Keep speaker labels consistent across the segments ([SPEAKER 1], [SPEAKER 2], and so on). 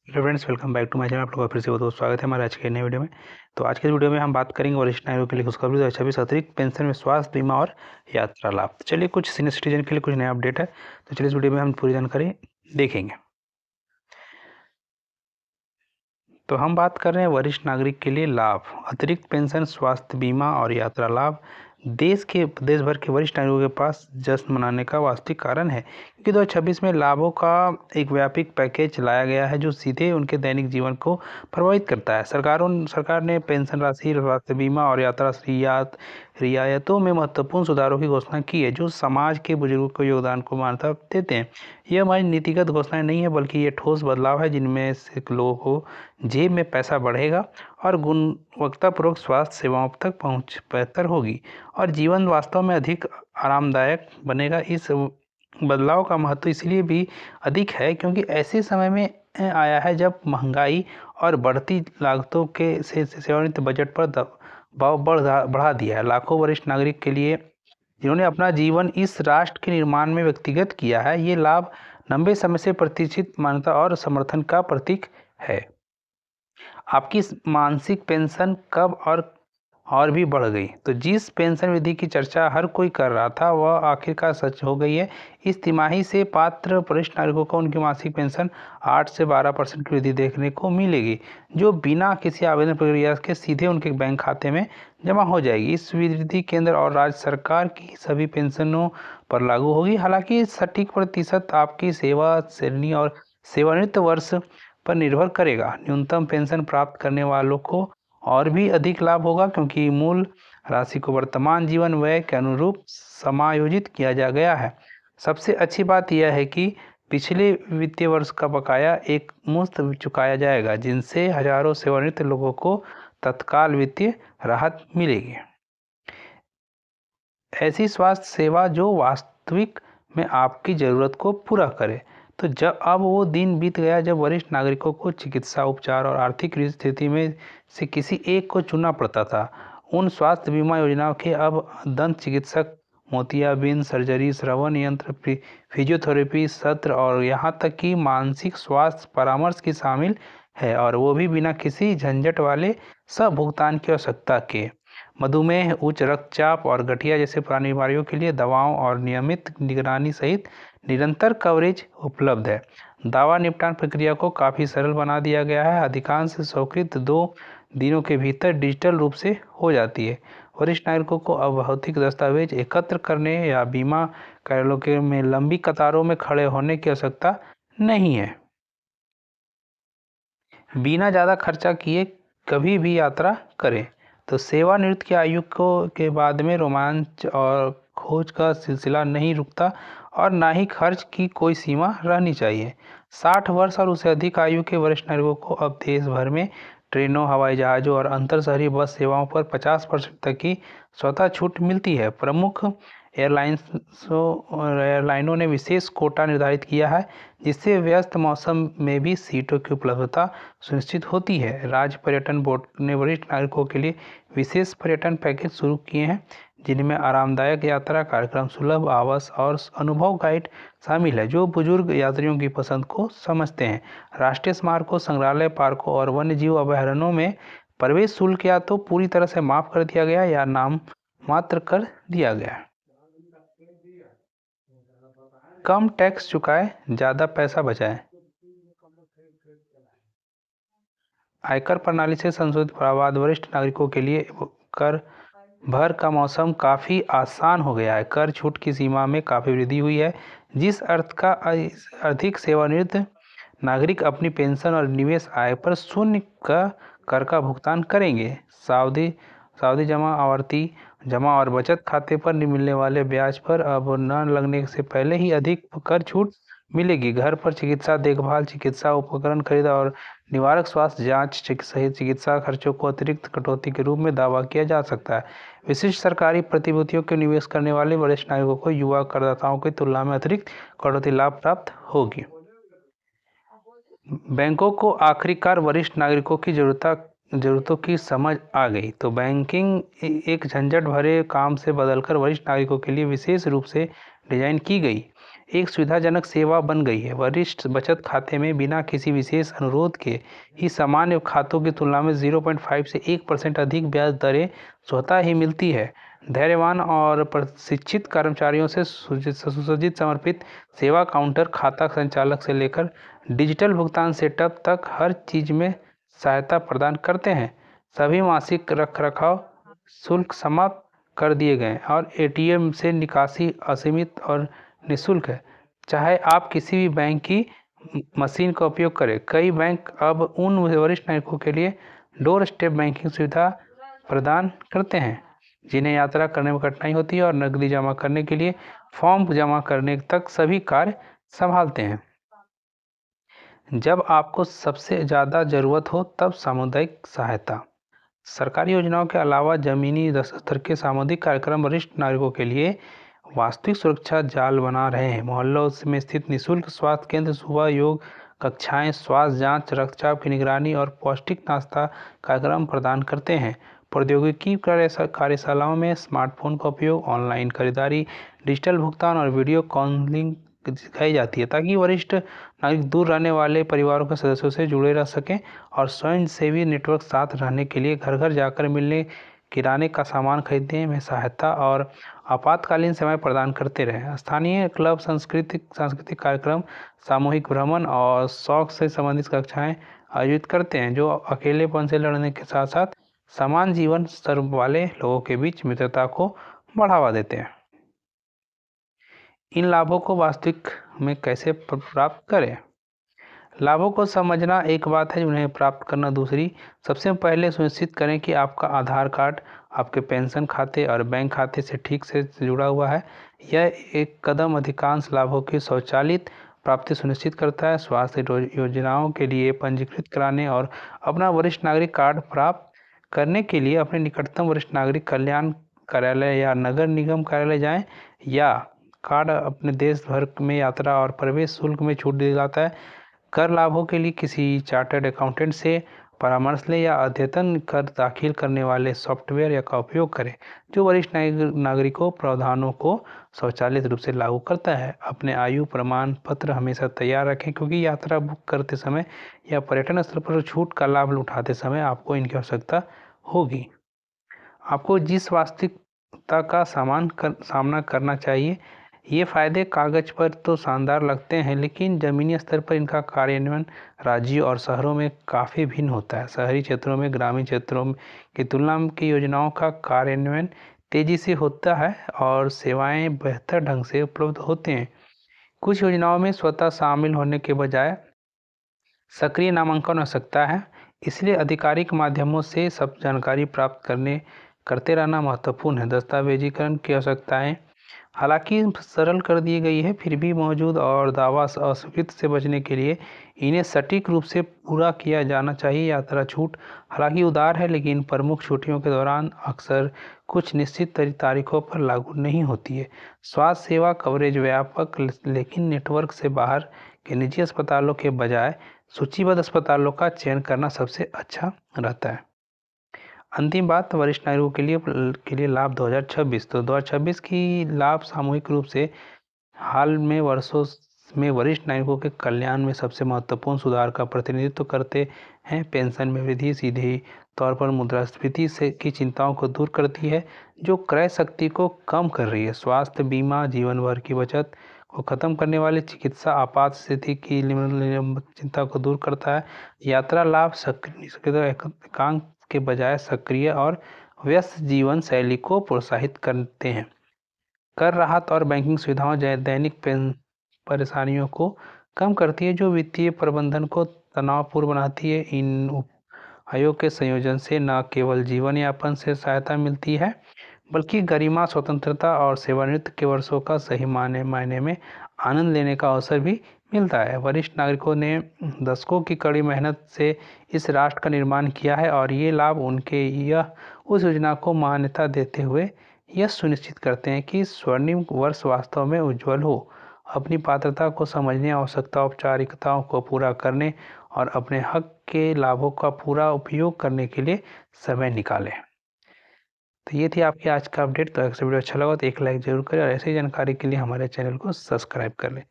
[SPEAKER 1] Hello friends, welcome back to my channel. आप लोगों का फिर से बहुत बहुत स्वागत है हमारे आज के नए वीडियो में। तो आज के वीडियो में हम बात करेंगे वरिष्ठ नागरिकों के लिए खुशखबरी 2026 अतिरिक्त पेंशन में स्वास्थ्य बीमा और यात्रा लाभ। तो चलिए, कुछ सीनियर सिटीजन के लिए कुछ नया अपडेट है, तो चलिए इस वीडियो में हम पूरी जानकारी देखेंगे। तो हम बात कर रहे हैं वरिष्ठ नागरिक के लिए लाभ, अतिरिक्त पेंशन, स्वास्थ्य बीमा और यात्रा लाभ। देश भर के वरिष्ठ नागरिकों के पास जश्न मनाने का वास्तविक कारण है, क्योंकि 2026 में लाभों का एक व्यापक पैकेज लाया गया है जो सीधे उनके दैनिक जीवन को प्रभावित करता है। सरकार ने पेंशन राशि, स्वास्थ्य बीमा और यात्रा रियायतों में महत्वपूर्ण सुधारों की घोषणा की है, जो समाज के बुजुर्गों को योगदान को मान्यता देते हैं। यह हमारी नीतिगत घोषणाएं नहीं है, बल्कि ये ठोस बदलाव है जिनमें से लोगों को जेब में पैसा बढ़ेगा और गुणवत्तापूर्वक स्वास्थ्य सेवाओं तक पहुंच बेहतर होगी और जीवन वास्तव में अधिक आरामदायक बनेगा। इस बदलाव का महत्व इसलिए भी अधिक है क्योंकि ऐसे समय में आया है जब महंगाई और बढ़ती लागतों के से सेवानिवृत्त बजट पर दबाव बढ़ा दिया है। लाखों वरिष्ठ नागरिक के लिए, जिन्होंने अपना जीवन इस राष्ट्र के निर्माण में व्यक्तिगत किया है, ये लाभ लंबे समय से प्रतीक्षित मान्यता और समर्थन का प्रतीक है। आपकी मासिक पेंशन कब और भी बढ़ गई। तो जिस पेंशन विधि की चर्चा हर कोई कर रहा था, वह आखिरकार सच हो गई है। इस तिमाही से पात्र वरिष्ठ नागरिकों को उनकी मासिक पेंशन 8 से 12% की वृद्धि देखने को मिलेगी, जो बिना किसी आवेदन प्रक्रिया के सीधे उनके बैंक खाते में जमा हो जाएगी। इस वृद्धि केंद्र और राज्य सरकार की सभी पेंशनों पर लागू होगी। हालांकि सटीक प्रतिशत आपकी सेवा श्रेणी और सेवानिवृत्त वर्ष पर निर्भर करेगा। न्यूनतम पेंशन प्राप्त करने वालों को और भी अधिक लाभ होगा, क्योंकि मूल राशि को वर्तमान जीवन व्यय के अनुरूप समायोजित किया जा गया है। सबसे अच्छी बात यह है कि पिछले वित्तीय वर्ष का बकाया एक मुश्त चुकाया जाएगा, जिनसे हजारों सेवानिवृत्त लोगों को तत्काल वित्तीय राहत मिलेगी। ऐसी स्वास्थ्य सेवा जो वास्तविक में आपकी ज़रूरत को पूरा करे। तो जब अब वो दिन बीत गया जब वरिष्ठ नागरिकों को चिकित्सा उपचार और आर्थिक स्थिति में से किसी एक को चुनना पड़ता था। उन स्वास्थ्य बीमा योजनाओं के अब दंत चिकित्सक, मोतियाबिंद सर्जरी, श्रवण यंत्र, फिजियोथेरेपी सत्र और यहाँ तक कि मानसिक स्वास्थ्य परामर्श की शामिल है, और वो भी बिना किसी झंझट वाले सब भुगतान की आवश्यकता के। मधुमेह, उच्च रक्तचाप और गठिया जैसे पुरानी बीमारियों के लिए दवाओं और नियमित निगरानी सहित निरंतर कवरेज उपलब्ध है। दावा निपटान प्रक्रिया को काफ़ी सरल बना दिया गया है। अधिकांश स्वीकृत 2 दिनों के भीतर डिजिटल रूप से हो जाती है। वरिष्ठ नागरिकों को अब भौतिक दस्तावेज एकत्र करने या बीमा कार्यालयों में लंबी कतारों में खड़े होने की आवश्यकता नहीं है। बिना ज़्यादा खर्चा किए कभी भी यात्रा करें। तो सेवानिवृत्त की आयु के बाद में रोमांच और खोज का सिलसिला नहीं रुकता, और ना ही खर्च की कोई सीमा रहनी चाहिए। 60 वर्ष और उससे अधिक आयु के वरिष्ठ नागरिकों को अब देश भर में ट्रेनों, हवाई जहाज़ों और अंतर शहरी बस सेवाओं पर 50% तक की स्वतः छूट मिलती है। प्रमुख एयरलाइनों ने विशेष कोटा निर्धारित किया है, जिससे व्यस्त मौसम में भी सीटों की उपलब्धता सुनिश्चित होती है। राज्य पर्यटन बोर्ड ने वरिष्ठ नागरिकों के लिए विशेष पर्यटन पैकेज शुरू किए हैं, जिनमें आरामदायक यात्रा कार्यक्रम, सुलभ आवास और अनुभव गाइड शामिल है, जो बुजुर्ग यात्रियों की पसंद को समझते हैं। राष्ट्रीय स्मारकों, संग्रहालय, पार्कों और वन्य जीव अभयारण्यों में प्रवेश शुल्क या तो पूरी तरह से माफ कर दिया गया या नाम मात्र कर दिया गया। कम टैक्स चुकाएं, ज़्यादा पैसा बचाएं। आयकर प्रणाली से संशोधित प्रावधान वरिष्ठ नागरिकों के लिए कर भर का मौसम काफ़ी आसान हो गया है। कर छूट की सीमा में काफ़ी वृद्धि हुई है, जिस अर्थ का अधिक सेवानिवृत्त नागरिक अपनी पेंशन और निवेश आय पर शून्य का कर का भुगतान करेंगे। सावधि जमा, आवर्ती जमा और बचत खाते पर मिलने वाले ब्याज पर अब न लगने से पहले ही अधिक कर छूट मिलेगी। घर पर चिकित्सा देखभाल, चिकित्सा उपकरण खरीद और निवारक स्वास्थ्य जांच सहित चिकित्सा खर्चों को अतिरिक्त कटौती के रूप में दावा किया जा सकता है। विशिष्ट सरकारी प्रतिभूतियों के निवेश करने वाले वरिष्ठ नागरिकों को युवा करदाताओं की तुलना में अतिरिक्त कटौती लाभ प्राप्त होगी। बैंकों को आखिरकार वरिष्ठ नागरिकों की ज़रूरतों की समझ आ गई। तो बैंकिंग एक झंझट भरे काम से बदलकर वरिष्ठ नागरिकों के लिए विशेष रूप से डिजाइन की गई। एक सुविधाजनक सेवा बन गई है। वरिष्ठ बचत खाते में बिना किसी विशेष अनुरोध के ही सामान्य खातों की तुलना में 0.5 से 1% अधिक ब्याज दरें स्वतः ही मिलती है। धैर्यवान और प्रशिक्षित कर्मचारियों से सुसज्जित समर्पित सेवा काउंटर खाता संचालक से लेकर डिजिटल भुगतान सेटअप तक हर चीज में सहायता प्रदान करते हैं। सभी मासिक रखरखाव शुल्क समाप्त कर दिए गए और एटीएम से निकासी असीमित और निःशुल्क है, चाहे आप किसी भी बैंक की मशीन का उपयोग करें। कई बैंक अब उन वरिष्ठ नागरिकों के लिए डोर स्टेप बैंकिंग सुविधा प्रदान करते हैं जिन्हें यात्रा करने में कठिनाई होती है और नकदी जमा करने के लिए फॉर्म जमा करने तक सभी कार्य संभालते हैं। जब आपको सबसे ज़्यादा ज़रूरत हो तब सामुदायिक सहायता। सरकारी योजनाओं के अलावा जमीनी स्तर के सामुदायिक कार्यक्रम वरिष्ठ नागरिकों के लिए वास्तविक सुरक्षा जाल बना रहे हैं। मोहल्लों में स्थित निःशुल्क स्वास्थ्य केंद्र सुबह योग कक्षाएं, स्वास्थ्य जांच, रक्तचाप की निगरानी और पौष्टिक नाश्ता कार्यक्रम प्रदान करते हैं। प्रौद्योगिकी कार्यशालाओं में स्मार्टफोन का उपयोग, ऑनलाइन खरीदारी, डिजिटल भुगतान और वीडियो कॉलिंग सिखाई जाती है ताकि वरिष्ठ नागरिक दूर रहने वाले परिवारों के सदस्यों से जुड़े रह सकें और स्वयंसेवी नेटवर्क साथ रहने के लिए घर घर जाकर मिलने, किराने का सामान खरीदने में सहायता और आपातकालीन सेवाएं प्रदान करते रहे। स्थानीय क्लब सांस्कृतिक कार्यक्रम, सामूहिक भ्रमण और शौक से संबंधित कक्षाएं आयोजित करते हैं जो अकेलेपन से लड़ने के साथ साथ समान जीवन स्तर वाले लोगों के बीच मित्रता को बढ़ावा देते हैं। इन लाभों को वास्तविक में कैसे प्राप्त करें? लाभों को समझना एक बात है, उन्हें प्राप्त करना दूसरी। सबसे पहले सुनिश्चित करें कि आपका आधार कार्ड आपके पेंशन खाते और बैंक खाते से ठीक से जुड़ा हुआ है। यह एक कदम अधिकांश लाभों की स्वचालित प्राप्ति सुनिश्चित करता है। स्वास्थ्य योजनाओं के लिए पंजीकृत कराने और अपना वरिष्ठ नागरिक कार्ड प्राप्त करने के लिए अपने निकटतम वरिष्ठ नागरिक कल्याण कार्यालय या नगर निगम कार्यालय जाएं, या कार्ड अपने देश भर में यात्रा और प्रवेश शुल्क में छूट दिया जाता है। कर लाभों के लिए किसी चार्टर्ड अकाउंटेंट से परामर्श लें या अद्यतन कर दाखिल करने वाले सॉफ्टवेयर या का उपयोग करें जो वरिष्ठ नागरिकों प्रावधानों को स्वचालित रूप से लागू करता है। अपने आयु प्रमाण पत्र हमेशा तैयार रखें क्योंकि यात्रा बुक करते समय या पर्यटन स्थल पर छूट का लाभ उठाते समय आपको इनकी आवश्यकता होगी। आपको जिस वास्तविकता का सामना करना चाहिए, ये फायदे कागज पर तो शानदार लगते हैं लेकिन ज़मीनी स्तर पर इनका कार्यान्वयन राज्यों और शहरों में काफ़ी भिन्न होता है। शहरी क्षेत्रों में ग्रामीण क्षेत्रों की तुलना की योजनाओं का कार्यान्वयन तेज़ी से होता है और सेवाएं बेहतर ढंग से उपलब्ध होते हैं। कुछ योजनाओं में स्वतः शामिल होने के बजाय सक्रिय नामांकन आवश्यकता है, इसलिए आधिकारिक माध्यमों से सब जानकारी प्राप्त करते रहना महत्वपूर्ण है। दस्तावेजीकरण की आवश्यकताएं हालांकि सरल कर दी गई है, फिर भी मौजूद और दावा अस्वीकृति से बचने के लिए इन्हें सटीक रूप से पूरा किया जाना चाहिए। यात्रा छूट हालांकि उदार है लेकिन प्रमुख छुट्टियों के दौरान अक्सर कुछ निश्चित तारीखों पर लागू नहीं होती है। स्वास्थ्य सेवा कवरेज व्यापक लेकिन नेटवर्क से बाहर के निजी अस्पतालों के बजाय सूचीबद्ध अस्पतालों का चयन करना सबसे अच्छा रहता है। अंतिम बात, वरिष्ठ नागरिकों के लिए लाभ 2026। तो 2026 की लाभ सामूहिक रूप से हाल में वर्षों में वरिष्ठ नागरिकों के कल्याण में सबसे महत्वपूर्ण सुधार का प्रतिनिधित्व करते हैं। पेंशन में वृद्धि सीधे तौर पर मुद्रास्फीति से की चिंताओं को दूर करती है जो क्रय शक्ति को कम कर रही है। स्वास्थ्य बीमा जीवन भर की बचत को खत्म करने वाले चिकित्सा आपात स्थिति की चिंता को दूर करता है। यात्रा लाभ एकांक के बजाय सक्रिय और व्यस्त जीवन शैली को प्रोत्साहित करते हैं। कर राहत और बैंकिंग सुविधाओं दैनिक परेशानियों को कम करती है जो वित्तीय प्रबंधन को तनावपूर्ण बनाती है। इन उपायों के संयोजन से न केवल जीवन यापन से सहायता मिलती है बल्कि गरिमा, स्वतंत्रता और सेवानिवृत्ति के वर्षों का सही मायने में आनंद लेने का अवसर भी मिलता है। वरिष्ठ नागरिकों ने दशकों की कड़ी मेहनत से इस राष्ट्र का निर्माण किया है और ये लाभ उस योजना को मान्यता देते हुए यह सुनिश्चित करते हैं कि स्वर्णिम वर्ष वास्तव में उज्जवल हो। अपनी पात्रता को समझने, आवश्यकता औपचारिकताओं को पूरा करने और अपने हक के लाभों का पूरा उपयोग करने के लिए समय निकालें। तो ये थी आपकी आज का अपडेट। तो अगर वीडियो अच्छा लगा तो एक लाइक जरूर करें और ऐसे ही जानकारी के लिए हमारे चैनल को सब्सक्राइब कर लें।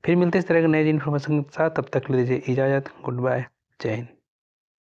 [SPEAKER 1] फिर मिलते इस तरह के नए इन्फॉर्मेशन के साथ, तब तक लीजिए इजाज़त। गुड बाय, जय हिंद।